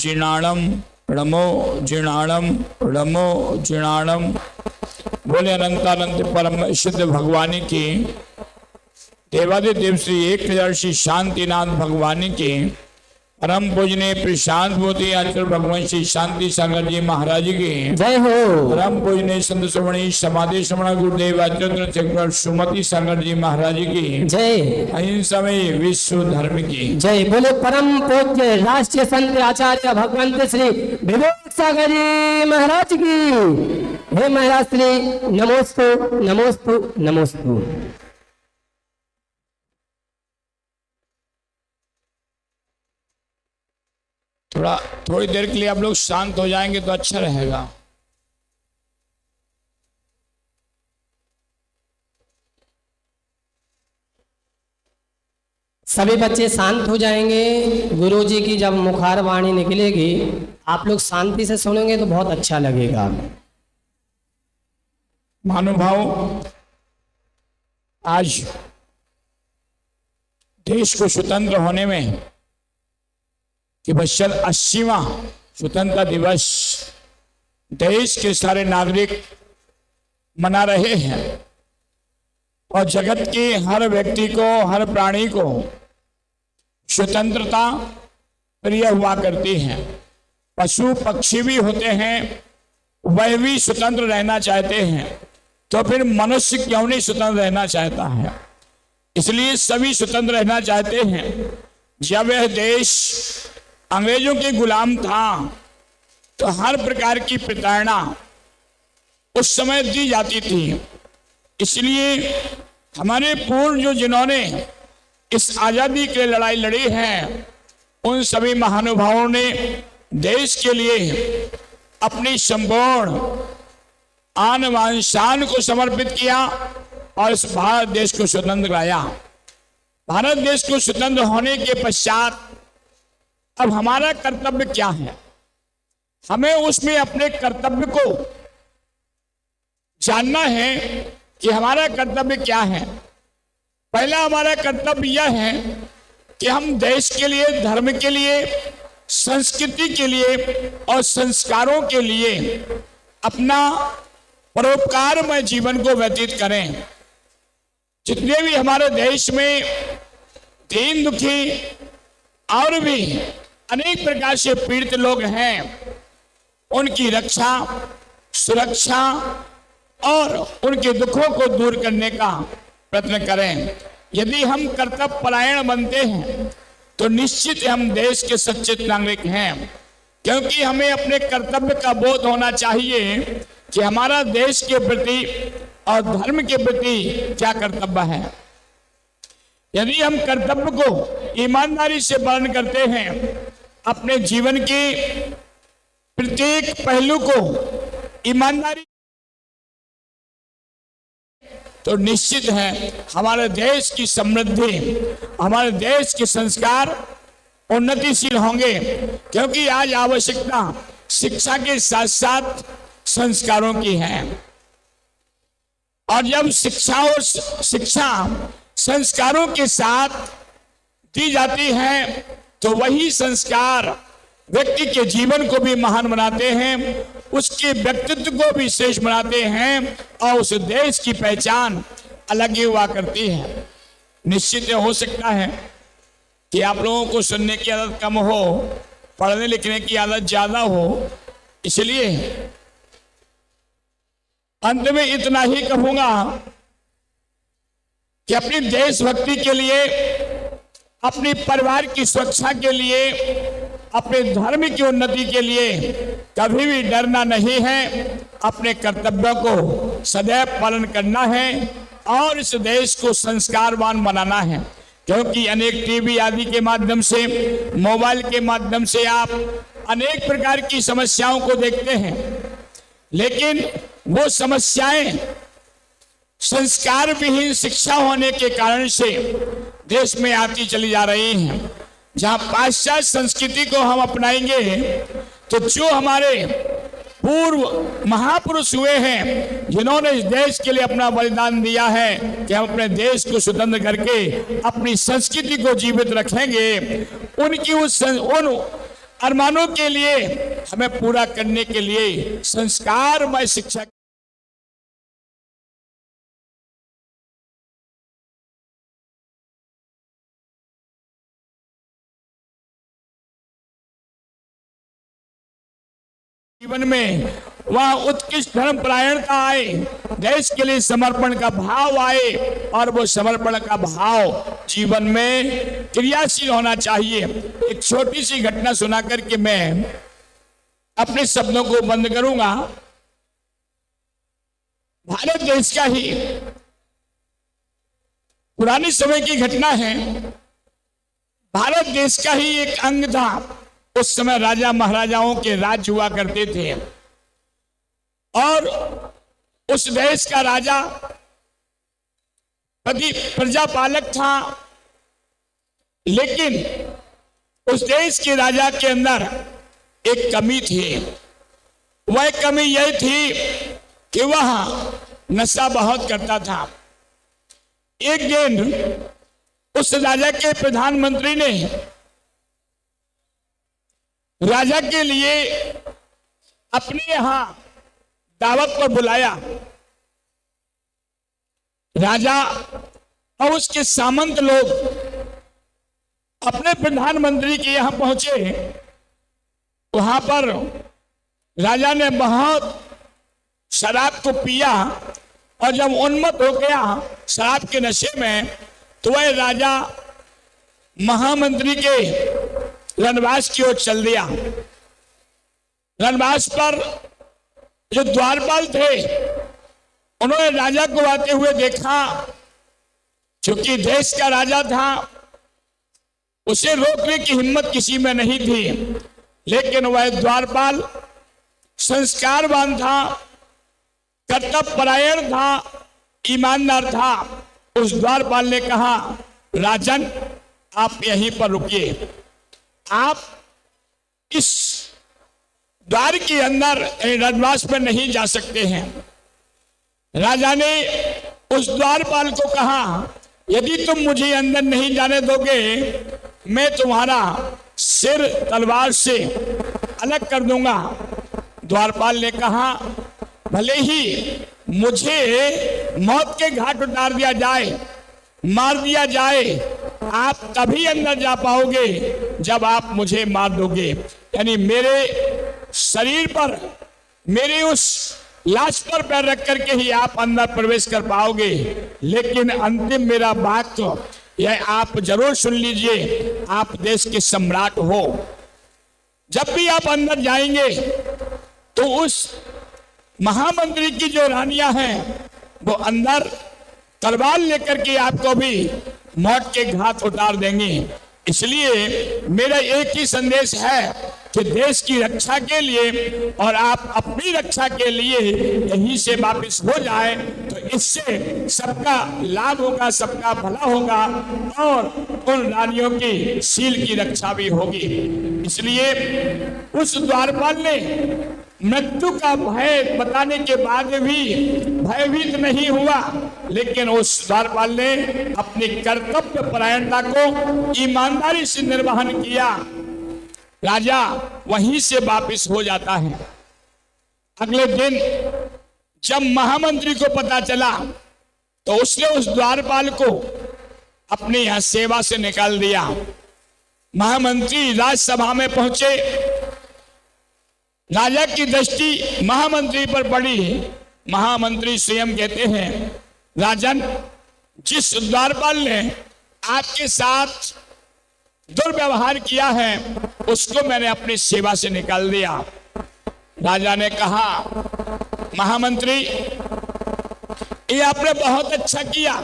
जिनाणम रमो जिनाणम रमो जिनाणम। बोले अनंतानंत परम सिद्ध भगवान की, देवादिदेव श्री 1000 श्री शांतिनाथ भगवान की, परम पूजनीय प्रशांत मोती आचार्य भगवान श्री शांति सागर जी महाराज की जय हो। परम पूजनीय संत श्रवणी समाधि श्रवण गुरुदेव आचार्य सुमति सागर जी महाराज की जय। अहिंसा में विश्व धर्म की जय। बोले परम पूज्य राष्ट्रीय संत आचार्य भगवंत श्री विवेक सागर जी महाराज की। हे महाराज श्री नमोस्तु नमोस्तु नमोस्तु। थोड़ी देर के लिए आप लोग शांत हो जाएंगे तो अच्छा रहेगा। सभी बच्चे शांत हो जाएंगे। गुरुजी की जब मुखार वाणी निकलेगी आप लोग शांति से सुनेंगे तो बहुत अच्छा लगेगा। महानुभाव, आज देश को स्वतंत्र होने में कि बशल 80वां स्वतंत्रता दिवस देश के सारे नागरिक मना रहे हैं और जगत के हर व्यक्ति को, हर प्राणी को स्वतंत्रता प्रिय हुआ करती है। पशु पक्षी भी होते हैं, वह भी स्वतंत्र रहना चाहते हैं, तो फिर मनुष्य क्यों नहीं स्वतंत्र रहना चाहता है? इसलिए सभी स्वतंत्र रहना चाहते हैं। जब यह देश अंग्रेजों के गुलाम था तो हर प्रकार की प्रताड़ना उस समय दी जाती थी। इसलिए हमारे पूर्वज जिन्होंने इस आजादी के लिए लड़ाई लड़ी है, उन सभी महानुभावों ने देश के लिए अपनी संपूर्ण आन बान शान को समर्पित किया और इस भारत देश को स्वतंत्र कराया। भारत देश को स्वतंत्र होने के पश्चात अब हमारा कर्तव्य क्या है? हमें उसमें अपने कर्तव्य को जानना है कि हमारा कर्तव्य क्या है। पहला हमारा कर्तव्य यह है कि हम देश के लिए, धर्म के लिए, संस्कृति के लिए और संस्कारों के लिए अपना परोपकारमय जीवन को व्यतीत करें। जितने भी हमारे देश में दीन दुखी और भी अनेक प्रकार से पीड़ित लोग हैं, उनकी रक्षा, सुरक्षा और उनके दुखों को दूर करने का प्रयत्न करें। यदि हम कर्तव्य परायण बनते हैं तो निश्चित हम देश के सच्चे नागरिक हैं, क्योंकि हमें अपने कर्तव्य का बोध होना चाहिए कि हमारा देश के प्रति और धर्म के प्रति क्या कर्तव्य है। यदि हम कर्तव्य को ईमानदारी से पालन करते हैं, अपने जीवन के प्रत्येक पहलू को ईमानदारी, तो निश्चित है हमारे देश की समृद्धि, हमारे देश के संस्कार उन्नतिशील होंगे। क्योंकि आज आवश्यकता शिक्षा के साथ साथ संस्कारों की है, और जब शिक्षा संस्कारों के साथ दी जाती है तो वही संस्कार व्यक्ति के जीवन को भी महान बनाते हैं, उसके व्यक्तित्व को भी श्रेष्ठ बनाते हैं और उस देश की पहचान अलग ही हुआ करती है। निश्चित हो सकता है कि आप लोगों को सुनने की आदत कम हो, पढ़ने लिखने की आदत ज्यादा हो, इसलिए अंत में इतना ही कहूंगा कि अपनी देशभक्ति के लिए, अपने परिवार की सुरक्षा के लिए, अपने धर्म की उन्नति के लिए कभी भी डरना नहीं है। अपने कर्तव्यों को सदैव पालन करना है और इस देश को संस्कारवान बनाना है। क्योंकि अनेक टीवी आदि के माध्यम से, मोबाइल के माध्यम से आप अनेक प्रकार की समस्याओं को देखते हैं, लेकिन वो समस्याएं संस्कार विहीन शिक्षा होने के कारण से देश में आती चली जा रही हैं। जहां पाश्चात्य संस्कृति को हम अपनाएंगे तो जो हमारे पूर्व महापुरुष हुए हैं, जिन्होंने इस देश के लिए अपना बलिदान दिया है कि हम अपने देश को स्वतंत्र करके अपनी संस्कृति को जीवित रखेंगे, उनकी उन अरमानों के लिए हमें पूरा करने के लिए संस्कारमय शिक्षा जीवन में वह उत्कृष्ट धर्म परायणता आए, देश के लिए समर्पण का भाव आए और वो समर्पण का भाव जीवन में क्रियाशील होना चाहिए। एक छोटी सी घटना सुना करके मैं अपने शब्दों को बंद करूंगा। भारत देश का ही पुराने समय की घटना है। भारत देश का ही एक अंग था। उस समय राजा महाराजाओं के राज हुआ करते थे और उस देश का राजा प्रजापालक था, लेकिन उस देश के राजा के अंदर एक कमी थी। वह कमी यह थी कि वह नशा बहुत करता था। एक दिन उस राजा के प्रधानमंत्री ने राजा के लिए अपने यहां दावत पर बुलाया। राजा और उसके सामंत लोग अपने प्रधानमंत्री के यहां पहुंचे। वहां पर राजा ने बहुत शराब को पिया और जब उन्मत्त हो गया शराब के नशे में, तो वह राजा महामंत्री के रणवास की ओर चल दिया। रणवास पर जो द्वारपाल थे उन्होंने राजा को आते हुए देखा। क्योंकि देश का राजा था, उसे रोकने की हिम्मत किसी में नहीं थी, लेकिन वह द्वारपाल संस्कारवान था, कर्तव्य परायण था, ईमानदार था। उस द्वारपाल ने कहा, राजन आप यहीं पर रुकिए, आप इस द्वार के अंदर रणवास में नहीं जा सकते हैं। राजा ने उस द्वारपाल को कहा, यदि तुम मुझे अंदर नहीं जाने दोगे, मैं तुम्हारा सिर तलवार से अलग कर दूंगा। द्वारपाल ने कहा, भले ही मुझे मौत के घाट उतार दिया जाए, मार दिया जाए, आप तभी अंदर जा पाओगे जब आप मुझे मार दोगे। यानी मेरे शरीर पर, मेरे उस लाश पर पैर रख करके ही आप अंदर प्रवेश कर पाओगे। लेकिन अंतिम मेरा बात तो यह आप जरूर सुन लीजिए, आप देश के सम्राट हो। जब भी आप अंदर जाएंगे तो उस महामंत्री की जो रानियां हैं वो अंदर तलवार लेकर के आपको भी मौत के घाट उतार देंगे। इसलिए मेरा एक ही संदेश है कि देश की रक्षा के लिए और आप अपनी रक्षा के लिए यहीं से वापस हो जाए, तो इससे सबका लाभ होगा, सबका भला होगा और उन रानियों की सील की रक्षा भी होगी। इसलिए उस द्वारपाल ने मृत्यु का भय बताने के बाद भी भयभीत नहीं हुआ, लेकिन उस द्वारपाल ने अपनी कर्तव्य परायणता को ईमानदारी से निर्वहन किया। राजा वहीं से वापस हो जाता है। अगले दिन जब महामंत्री को पता चला तो उसने उस द्वारपाल को अपने यहां सेवा से निकाल दिया। महामंत्री राजसभा में पहुंचे। राजा की दृष्टि महामंत्री पर पड़ी। महामंत्री स्वयं कहते हैं, राजन, जिस द्वारपाल ने आपके साथ दुर्व्यवहार किया है उसको मैंने अपनी सेवा से निकाल दिया। राजा ने कहा, महामंत्री ये आपने बहुत अच्छा किया।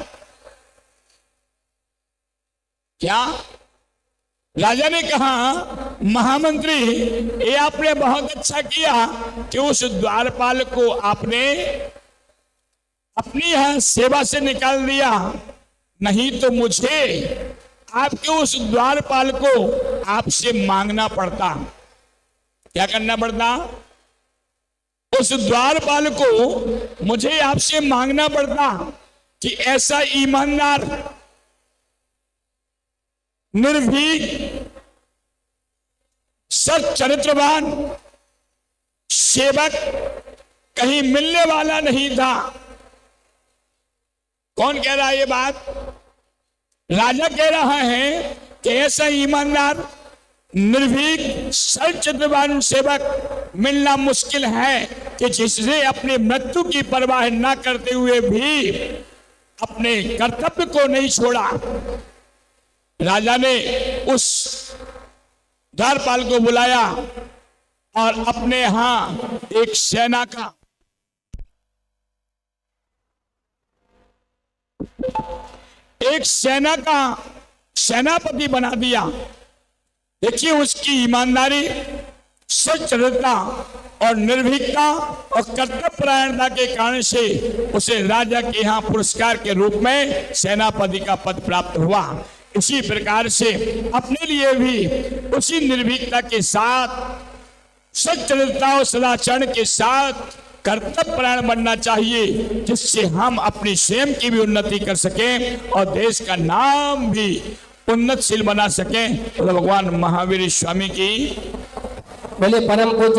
क्या? राजा ने कहा, महामंत्री ये आपने बहुत अच्छा किया कि उस द्वारपाल को आपने अपनी यहां सेवा से निकाल दिया, नहीं तो मुझे आपके उस द्वारपाल को आपसे मांगना पड़ता। क्या करना पड़ता? उस द्वारपाल को मुझे आपसे मांगना पड़ता कि ऐसा ईमानदार, निर्भीक, सच्चरित्रवान सेवक कहीं मिलने वाला नहीं था। कौन कह रहा है ये बात? राजा कह रहा है कि ऐसा ईमानदार, निर्भीक, सच्चरित्रवान सेवक मिलना मुश्किल है कि जिसने अपनी मृत्यु की परवाह न करते हुए भी अपने कर्तव्य को नहीं छोड़ा। राजा ने उस द्वारपाल को बुलाया और अपने यहां एक सेना का सेनापति बना दिया। देखिए उसकी ईमानदारी, सच्चरित्रता और निर्भीकता और कर्तव्यपरायणता के कारण से उसे राजा के यहाँ पुरस्कार के रूप में सेनापति का पद प्राप्त हुआ। इसी प्रकार से अपने लिए भी उसी निर्भीकता के साथ, सच्चरित्रता और सदाचरण के साथ कर्तव्यपरायण बनना चाहिए, जिससे हम अपनी स्वयं की भी उन्नति कर सकें और देश का नाम भी उन्नतशील बना सकें। तो भगवान महावीर स्वामी की बोले परम पूज्य